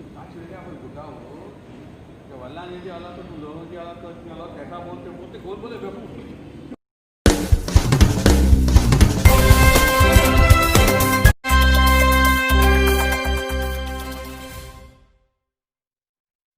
actually मैं बुढ़ा हूँ कि वल्ला नहीं वाला तो तुम लोगों की वाला तो कैसा बोलते बोलते गोल बोले बेवकूफ़